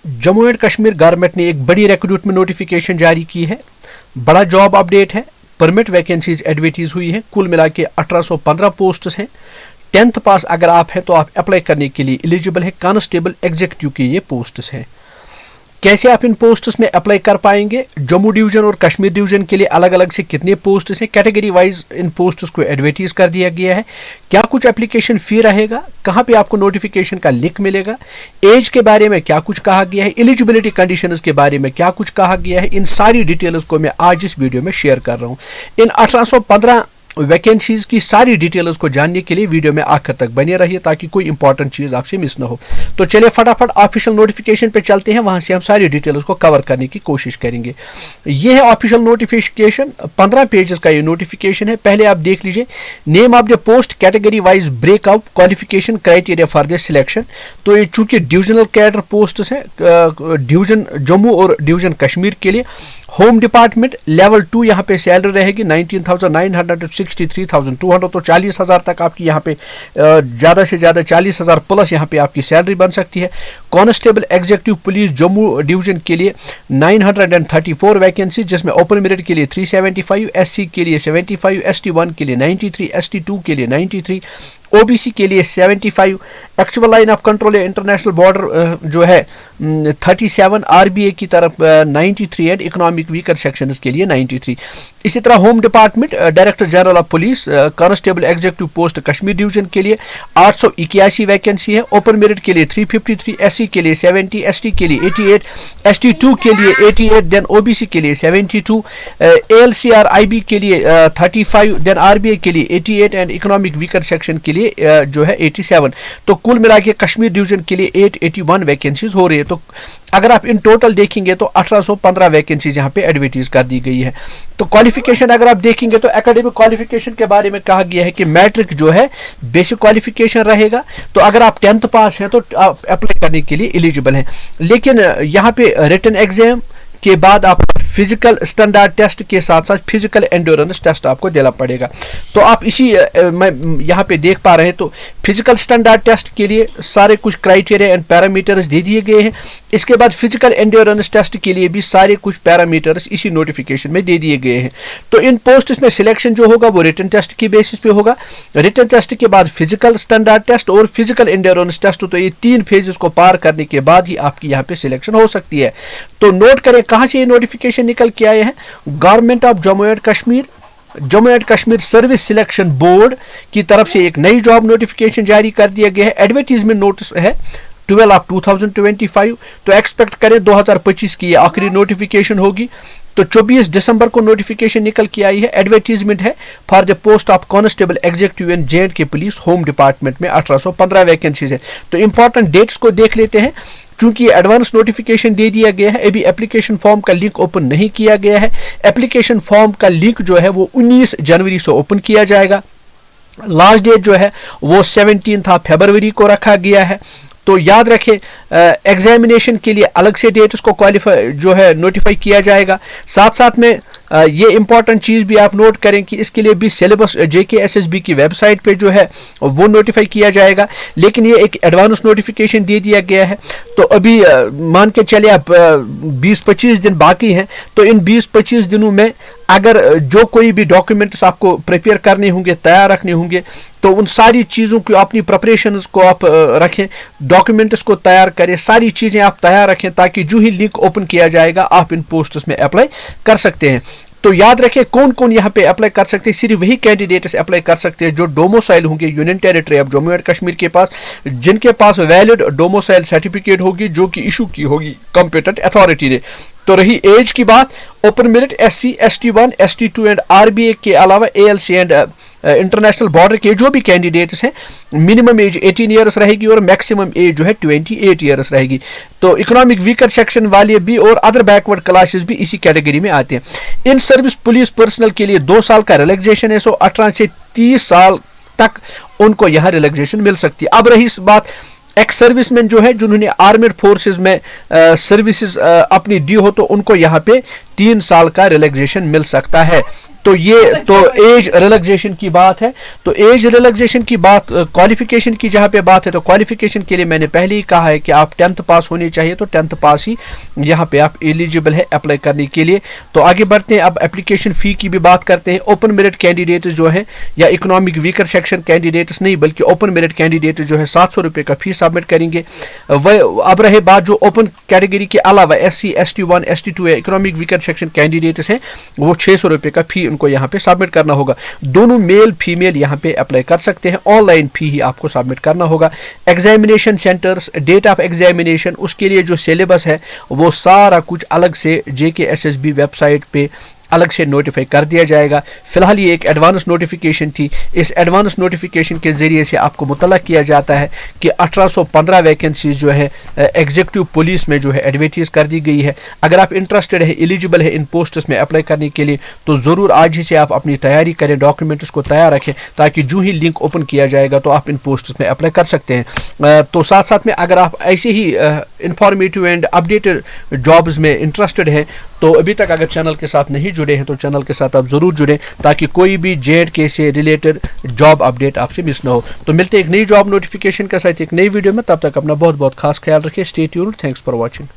Jammu and Kashmir government ने एक बड़ी रिक्रूटमेंट नोटिफिकेशन जारी की है। बड़ा जॉब अपडेट है। परमिट वैकेंसीज एडवर्टीज हुई है। कुल मिला के 1815 पोस्ट्स हैं। 10th पास अगर आप हैं तो आप अप्लाई करने के लिए एलिजिबल है। कांस्टेबल एग्जीक्यूटिव के ये पोस्ट्स हैं। कैसे आप इन पोस्ट्स में अप्लाई कर पाएंगे? जम्मू डिवीजन और कश्मीर डिवीजन के लिए अलग अलग से कितने पोस्ट्स हैं, कैटेगरी वाइज इन पोस्ट्स को एडवर्टीज कर दिया गया है। क्या कुछ एप्लीकेशन फी रहेगा, कहाँ पे आपको नोटिफिकेशन का लिंक मिलेगा, एज के बारे में क्या कुछ कहा गया है, एलिजिबिलिटी कंडीशंस के बारे में क्या कुछ कहा गया है, इन सारी डिटेल्स को मैं आज इस वीडियो में शेयर कर रहा हूँ। इन 1815 वैकेंसीज की सारी डिटेल्स को जानने के लिए वीडियो में आखिर तक बने रहिए ताकि कोई इंपॉर्टेंट चीज़ आपसे मिस ना हो। तो चलिए फटाफट ऑफिशियल नोटिफिकेशन पे चलते हैं, वहां से हम सारी डिटेल्स को कवर करने की कोशिश करेंगे। ये है ऑफिशियल नोटिफिकेशन, 15 पेजेस का ये नोटिफिकेशन है। पहले आप देख लीजिए, name of the post, category wise breakout, qualification, criteria for the selection. तो ये चूंकि डिविजनल कैडर पोस्ट है डिवीजन जम्मू और डिवीजन कश्मीर के लिए। होम डिपार्टमेंट लेवल 2 यहाँ पे सैलरी रहेगी 19,900 to 63,200, तो 40,000 तक आपकी यहाँ पे ज़्यादा से ज़्यादा 40,000 प्लस यहाँ पे आपकी सैलरी बन सकती है। Constable executive police Jammu division के लिए 934 वैकेंसी, जिसमें ओपन मेरिट के लिए 375, SC के लिए 75, ST1 के लिए 93, ST2 के लिए 93, OBC के लिए 75, एक्चुअल लाइन ऑफ कंट्रोल या इंटरनेशनल बॉर्डर जो है 37, RBA की तरफ 93 एंड इकोनॉमिक वीकर सेक्शंस के लिए 93। इसी तरह home department director general of police constable executive post Kashmir division के लिए 881 वैकेंसी है। ओपन मेरिट के लिए 353, SC के लिए 70, ST के लिए 88, ST2 के लिए 88, देन OBC के लिए 72, ALCR IB के लिए 35, देन RBA के लिए 88 एंड इकोनॉमिक वीकर सेक्शन के लिए जो है 87। तो कुल मिला के कश्मीर डिवीजन के लिए 881 वैकेंसीज हो रही है। तो अगर आप इन टोटल देखेंगे तो 1815 वैकेंसीज यहाँ पे एडवर्टीज कर दी गई है। तो क्वालिफिकेशन अगर आप देखेंगे तो एकेडमिक क्वालिफिकेशन के बारे में कहा गया है कि मैट्रिक जो है बेसिक क्वालिफिकेशन रहेगा। तो अगर आप 10th पास हैं तो आप अप्लाई करने के लिए एलिजिबल हैं। लेकिन यहाँ पे रिटन एग्जाम के बाद आप फिजिकल स्टैंडर्ड टेस्ट के साथ साथ फिजिकल एंड्योरेंस टेस्ट आपको देना पड़ेगा। तो आप इसी मैं यहाँ पे देख पा रहे हैं, तो फिजिकल स्टैंडर्ड टेस्ट के लिए सारे कुछ क्राइटेरिया एंड पैरामीटर्स दे दिए गए हैं। इसके बाद फिजिकल एंड्योरेंस टेस्ट के लिए भी सारे कुछ पैरामीटर्स इसी नोटिफिकेशन में दे दिए गए हैं। तो इन पोस्ट में सिलेक्शन जो होगा वो रिटन टेस्ट की बेसिस पे होगा। रिटन टेस्ट के बाद फिजिकल स्टैंडर्ड टेस्ट और फिजिकल एंड्योरेंस टेस्ट, तो ये 3 फेजेस को पार करने के बाद ही आपकी यहाँ पे सिलेक्शन हो सकती है। तो नोट करें कहाँ से ये नोटिफिकेशन निकल के आए हैं। Government of Jammu and Kashmir service selection board की तरफ से एक नई जॉब नोटिफिकेशन जारी कर दिया गया है। एडवर्टीजमेंट नोटिस है 12 of 2025। तो एक्सपेक्ट करें 2025 की ये आखिरी नोटिफिकेशन होगी। तो 24 दिसंबर को नोटिफिकेशन निकल के आई है। एडवर्टीजमेंट है for the post of constable executive in J&K police home department में 1815 वैकेंसीज है। तो इंपॉर्टेंट डेट्स को देख लेते हैं। चूंकि एडवांस नोटिफिकेशन दे दिया गया है, अभी एप्लीकेशन फॉर्म का लिंक ओपन नहीं किया गया है। एप्लीकेशन फॉर्म का लिंक जो है वो 19 जनवरी से ओपन किया जाएगा। लास्ट डेट जो है वो 17 फरवरी को रखा गया है। तो याद रखें एग्जामिनेशन के लिए अलग से डेट उसको क्वालिफाई जो है नोटिफाई किया जाएगा। साथ साथ में ये इंपॉर्टेंट चीज़ भी आप नोट करें कि इसके लिए भी सिलेबस JKSSB की वेबसाइट पे जो है वो नोटिफाई किया जाएगा। लेकिन ये एक एडवांस नोटिफिकेशन दे दिया गया है। तो अभी मान के चले आप 20-25 दिन बाकी हैं। तो इन 20-25 दिनों में अगर जो कोई भी डॉक्यूमेंट्स आपको प्रिपेयर करने होंगे, तैयार रखने होंगे, तो उन सारी चीज़ों को अपनी प्रिपरेशंस को आप रखें, डॉक्यूमेंट्स को तैयार करें, सारी चीज़ें आप तैयार रखें ताकि जो ही लिंक ओपन किया जाएगा आप इन पोस्ट्स में अप्लाई कर सकते हैं। तो याद रखें कौन कौन यहाँ पे अप्लाई कर सकते हैं। सिर्फ वही कैंडिडेट्स अप्लाई कर सकते हैं जो डोमोसाइल होंगे union territory of Jammu and Kashmir के पास, जिनके पास वैलिड डोमोसाइल सर्टिफिकेट होगी जो कि इशू की होगी कॉम्पिटेंट अथॉरिटी ने। तो रही एज की बात, open merit SC, ST1, ST2 and RBA के अलावा ALC एंड इंटरनेशनल बॉर्डर के जो भी कैंडिडेट्स हैं, मिनिमम एज 18 ईयर्स रहेगी और मैक्सिमम एज जो है 28 ईयर्स रहेगी। तो इकोनॉमिक वीकर सेक्शन वाले भी और अदर बैकवर्ड क्लासेस भी इसी कैटेगरी में आते हैं। इन सर्विस पुलिस पर्सनल के लिए 2 साल का रिलैक्सेशन है। 18 से 30 साल तक उनको यहाँ रिलैक्सेशन मिल सकती है। अब रही इस बात एक्स सर्विसमैन जो है जिन्होंने आर्मेड फोर्सेस में सर्विसेज अपनी दी हो, तो उनको यहाँ पे 3 साल का रिलैक्सेशन मिल सकता है। तो ये तो एज रिलैक्सेशन की बात है। तो एज रिलैक्सेशन की बात, क्वालिफिकेशन की जहाँ पे बात है, तो क्वालिफिकेशन के लिए मैंने पहले ही कहा है कि आप 10th पास होनी चाहिए, तो 10th पास ही यहाँ पे आप एलिजिबल है अप्लाई करने के लिए। तो आगे बढ़ते हैं, अब एप्लीकेशन फ़ी की भी बात करते हैं। ओपन मेरिट कैंडिडेट जो है या इकोनॉमिक वीकर सेक्शन कैंडिडेट्स नहीं बल्कि ओपन मेरिट कैंडिडेट जो है 700 रुपये का फीस सबमिट करेंगे। वह अब रहे बात जो ओपन कैटेगरी के अलावा SC, ST1, ST2 या इकोनॉमिक वीकर सेक्शन कैंडिडेट्स हैं, वो 600 रुपये का फी को यहाँ पे सबमिट करना होगा। दोनों मेल फीमेल यहाँ पे अप्लाई कर सकते हैं। ऑनलाइन फी ही आपको सबमिट करना होगा। Examination centres, date of examination, उसके लिए जो सिलेबस है वो सारा कुछ अलग से JKSSB वेबसाइट पे अलग से नोटिफाई कर दिया जाएगा। फिलहाल ये एक एडवांस नोटिफिकेशन थी। इस एडवांस नोटिफिकेशन के ज़रिए से आपको मुतल्ला किया जाता है कि 1815 वैकेंसीज जो है एग्जीक्यूटिव पुलिस में जो है एडवर्टाइज कर दी गई है। अगर आप इंटरेस्टेड है, एलिजिबल है इन पोस्ट्स में अप्लाई करने के लिए, तो ज़रूर आज ही से आप अपनी तैयारी करें, डॉक्यूमेंट्स को तैयार रखें, ताकि जो ही लिंक ओपन किया जाएगा तो आप इन पोस्ट्स में अप्लाई कर सकते हैं। तो साथ साथ में अगर आप ऐसे ही इंफॉर्मेटिव एंड अपडेटेड जॉब्स में इंटरेस्टेड हैं, तो अभी तक अगर चैनल के साथ नहीं जुड़े हैं तो चैनल के साथ आप ज़रूर जुड़ें, ताकि कोई भी J&K से रिलेटेड जॉब अपडेट आपसे मिस ना हो। तो मिलते हैं एक नई जॉब नोटिफिकेशन के साथ एक नई वीडियो में, तब तक अपना बहुत बहुत खास ख्याल रखें। Stay tuned, thanks for watching.